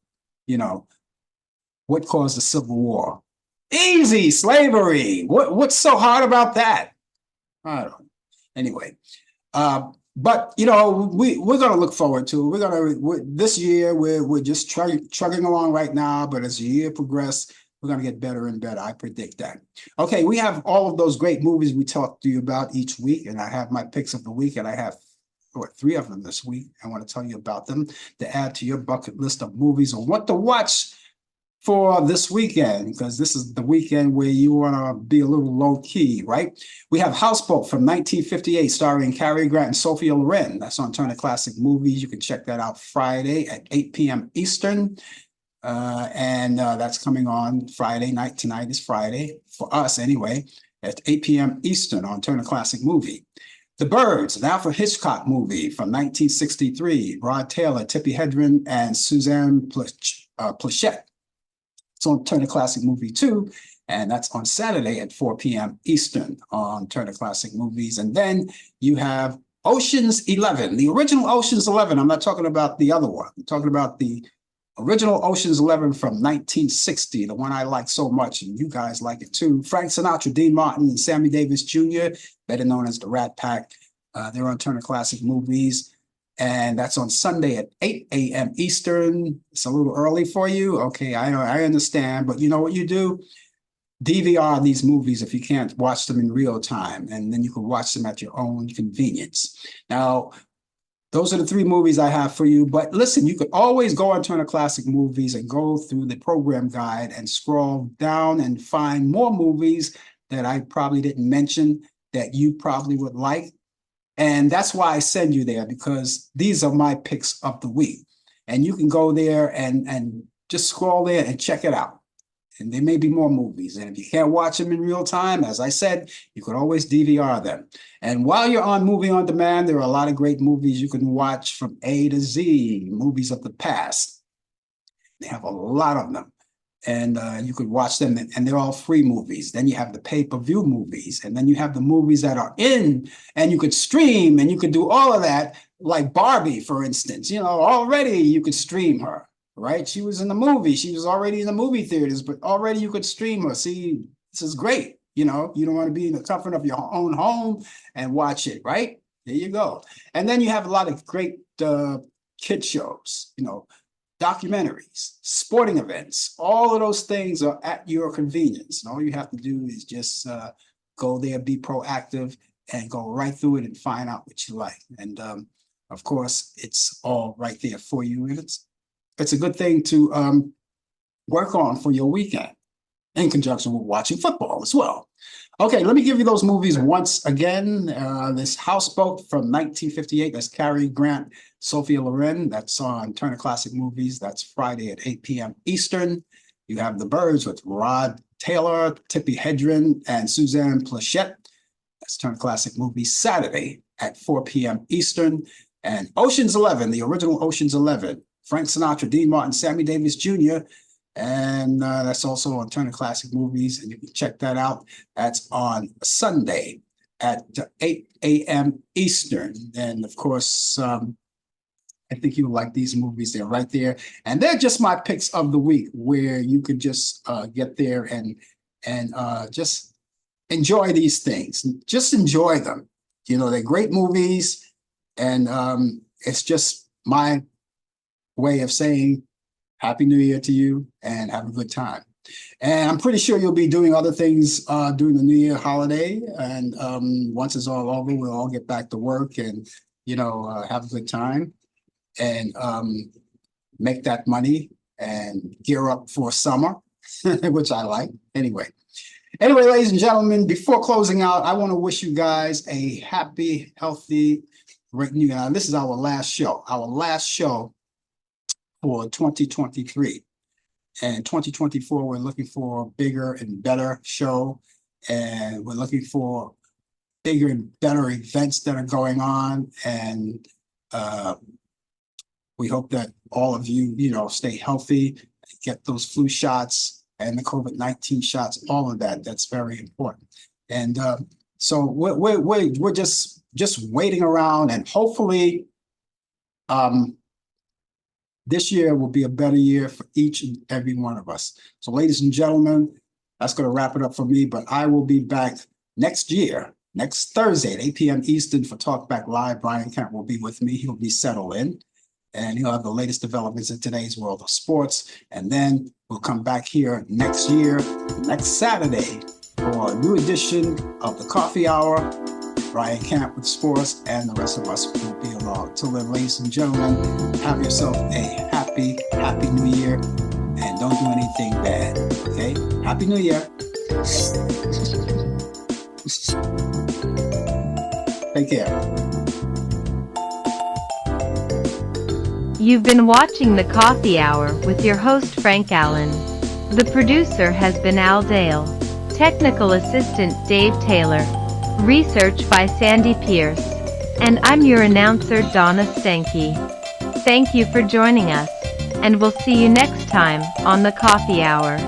What caused the Civil War? Easy, slavery. What's so hard about that? I don't know. Anyway, but we're gonna look forward to it. This year we're just chugging along right now, but as the year progresses, we're gonna get better and better. I predict that. Okay, we have all of those great movies we talk to you about each week, and I have my picks of the week, and I have 3 of them this week. I want to tell you about them to add to your bucket list of movies and what to watch for this weekend, because this is the weekend where you want to be a little low key, right? We have Houseboat from 1958, starring Cary Grant and Sophia Loren. That's on Turner Classic Movies. You can check that out Friday at 8 p.m. Eastern. And that's coming on Friday night. Tonight is Friday, for us anyway, at 8 p.m. Eastern on Turner Classic Movie. The Birds, an Alfred Hitchcock movie from 1963. Rod Taylor, Tippi Hedren, and Suzanne Pleshette. It's on Turner Classic Movie 2, and that's on Saturday at 4 p.m. Eastern on Turner Classic Movies. And then you have Ocean's 11, the original Ocean's 11. I'm not talking about the other one. I'm talking about the original Ocean's 11 from 1960, the one I like so much, and you guys like it too. Frank Sinatra, Dean Martin, and Sammy Davis Jr., better known as the Rat Pack. They're on Turner Classic Movies, and that's on Sunday at 8 a.m. Eastern. It's a little early for you. Okay, I understand, but you know what you do? DVR these movies if you can't watch them in real time, and then you can watch them at your own convenience. Now, those are the 3 movies I have for you. But listen, you could always go on Turner Classic Movies and go through the program guide and scroll down and find more movies that I probably didn't mention that you probably would like. And that's why I send you there, because these are my picks of the week. And you can go there and just scroll there and check it out. And there may be more movies. And if you can't watch them in real time, as I said, you could always DVR them. And while you're on Movie On Demand, there are a lot of great movies you can watch from A to Z, movies of the past. They have a lot of them. And you could watch them, and they're all free movies. Then you have the pay-per-view movies, and then you have the movies that are in, and you could stream, and you could do all of that, like Barbie, for instance. Already you could stream her. Right? She was in the movie. She was already in the movie theaters, but already you could stream her. See, this is great. You don't want to be in the comfort of your own home and watch it, right? There you go. And then you have a lot of great kid shows, documentaries, sporting events. All of those things are at your convenience. And all you have to do is just go there, be proactive, and go right through it and find out what you like. And of course, it's all right there for you. And it's a good thing to work on for your weekend in conjunction with watching football as well. Okay, let me give you those movies once again. This Houseboat from 1958, that's Cary Grant, Sophia Loren. That's on Turner Classic Movies. That's Friday at 8 p.m. Eastern. You have The Birds with Rod Taylor, Tippi Hedren, and Suzanne Pleshette. That's Turner Classic Movies, Saturday at 4 p.m. Eastern. And Ocean's 11, the original Ocean's 11. Frank Sinatra, Dean Martin, Sammy Davis Jr., and that's also on Turner Classic Movies, and you can check that out. That's on Sunday at 8 a.m. Eastern. And of course, I think you'll like these movies. They're right there. And they're just my picks of the week, where you could just get there and just enjoy these things. Just enjoy them. They're great movies, and it's just my way of saying Happy New Year to you and have a good time. And I'm pretty sure you'll be doing other things during the New Year holiday. And once it's all over, we'll all get back to work and, have a good time and make that money and gear up for summer, which I like. Anyway, ladies and gentlemen, before closing out, I want to wish you guys a happy, healthy, great New Year. This is our last show. For 2023. And 2024, we're looking for a bigger and better show. And we're looking for bigger and better events that are going on. And we hope that all of you, stay healthy, get those flu shots and the COVID-19 shots, all of that. That's very important. And so we're just waiting around, and hopefully this year will be a better year for each and every one of us. So ladies and gentlemen, that's going to wrap it up for me, but I will be back next year, next Thursday at 8 p.m. Eastern for Talk Back Live. Brian Kemp will be with me. He'll be settled in, and he'll have the latest developments in today's world of sports. And then we'll come back here next year, next Saturday, for a new edition of the Coffee Hour. Brian Camp with sports, and the rest of us will be along. Till then, ladies and gentlemen, have yourself a happy New Year, and don't do anything bad, okay? Happy New Year. Take care. You've been watching the Coffee Hour with your host Frank Allen. The producer has been Al Dale. Technical assistant Dave Taylor. Research by Sandy Pierce. And I'm your announcer Donna Stenke. Thank you for joining us, and we'll see you next time on the Coffee Hour.